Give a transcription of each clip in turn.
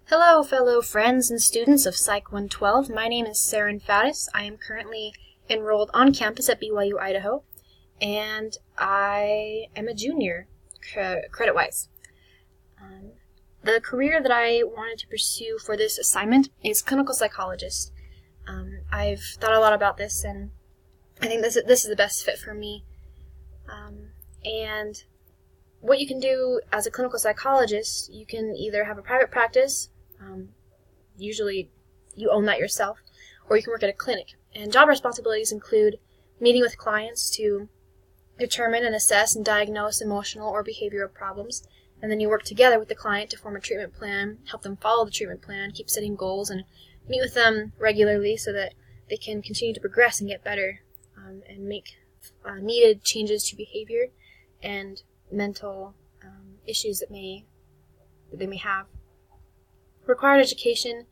Hello, fellow friends and students of PSYCH112. My name is Saren Faddis. I am currently enrolled on campus at BYU, Idaho, and I am a junior, credit-wise. The career that I wanted to pursue for this assignment is clinical psychologist. I've thought a lot about this, and I think this is the best fit for me. And what you can do as a clinical psychologist, you can either have a private practice, usually you own that yourself, or you can work at a clinic. And job responsibilities include meeting with clients to determine and assess and diagnose emotional or behavioral problems, and then you work together with the client to form a treatment plan, help them follow the treatment plan, keep setting goals, and meet with them regularly so that they can continue to progress and get better, and make needed changes to behavior and mental issues that they may have. Required education.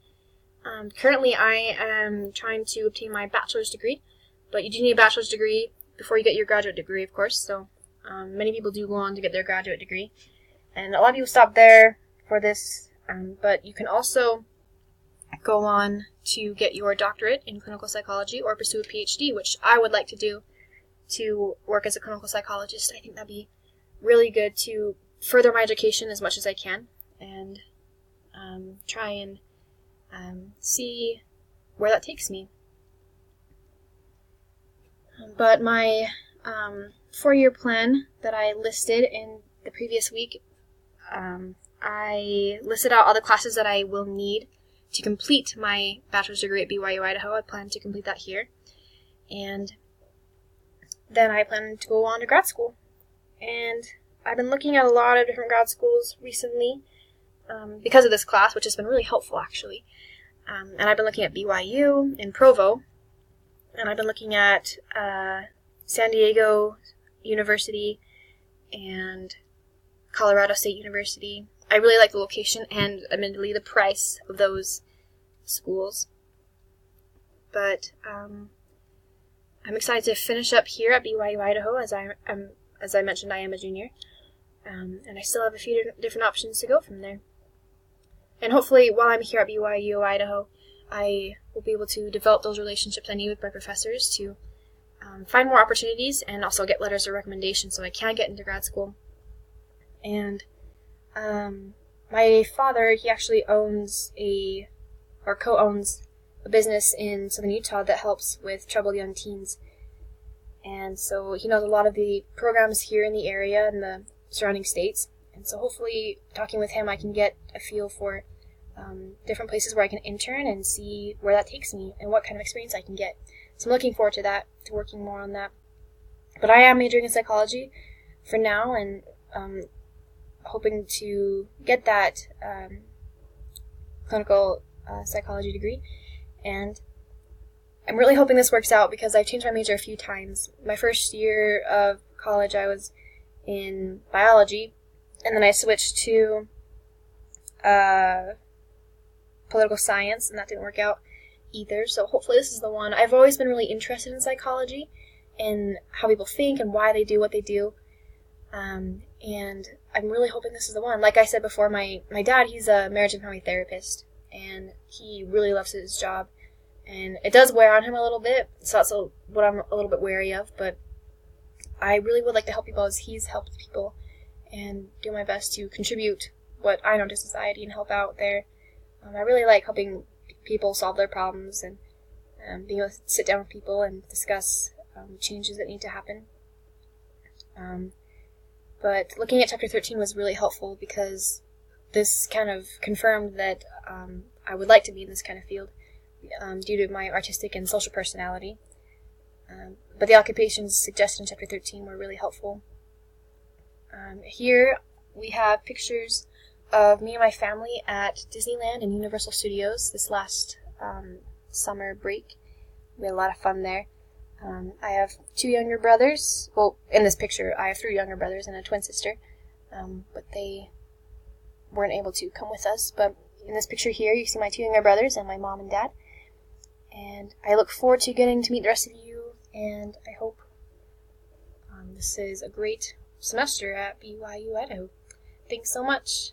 Currently I am trying to obtain my bachelor's degree, but you do need a bachelor's degree before you get your graduate degree, of course, so many people do go on to get their graduate degree, and a lot of people stop there for this, but you can also go on to get your doctorate in clinical psychology or pursue a PhD, which I would like to do, to work as a clinical psychologist. I think that'd be really good to further my education as much as I can, and try and see where that takes me. But my 4-year plan that I listed in the previous week, I listed out all the classes that I will need to complete my bachelor's degree at BYU, Idaho. I plan to complete that here. And then I plan to go on to grad school. And I've been looking at a lot of different grad schools recently because of this class, which has been really helpful, actually. And I've been looking at BYU in Provo, and I've been looking at San Diego University and Colorado State University. I really like the location and, admittedly, the price of those schools. But I'm excited to finish up here at BYU, Idaho, as I mentioned, I am a junior. And I still have a few different options to go from there. And hopefully, while I'm here at BYU, Idaho, I will be able to develop those relationships I need with my professors to find more opportunities and also get letters of recommendation so I can get into grad school. And my father, he actually co-owns a business in southern Utah that helps with troubled young teens. And so he knows a lot of the programs here in the area and the surrounding states. And so hopefully, talking with him, I can get a feel for different places where I can intern and see where that takes me and what kind of experience I can get. So I'm looking forward to that, to working more on that. But I am majoring in psychology for now, and hoping to get that clinical psychology degree. And I'm really hoping this works out because I've changed my major a few times. My first year of college, I was in biology, and then I switched to political science, and that didn't work out either. So hopefully this is the one. I've always been really interested in psychology and how people think and why they do what they do. And I'm really hoping this is the one. Like I said before, my dad, he's a marriage and family therapist, and he really loves his job. And it does wear on him a little bit, so that's what I'm a little bit wary of. But I really would like to help people as he's helped people, and do my best to contribute what I know to society and help out there. I really like helping people solve their problems and being able to sit down with people and discuss changes that need to happen. But looking at Chapter 13 was really helpful because this kind of confirmed that I would like to be in this kind of field due to my artistic and social personality. But the occupations suggested in Chapter 13 were really helpful. Here we have pictures of me and my family at Disneyland and Universal Studios this last summer break. We had a lot of fun there. I have 2 younger brothers. Well, in this picture, I have 3 younger brothers and a twin sister, but they weren't able to come with us. But in this picture here, you see my 2 younger brothers and my mom and dad. And I look forward to getting to meet the rest of you, and I hope this is a great semester at BYU, Idaho. Thanks so much.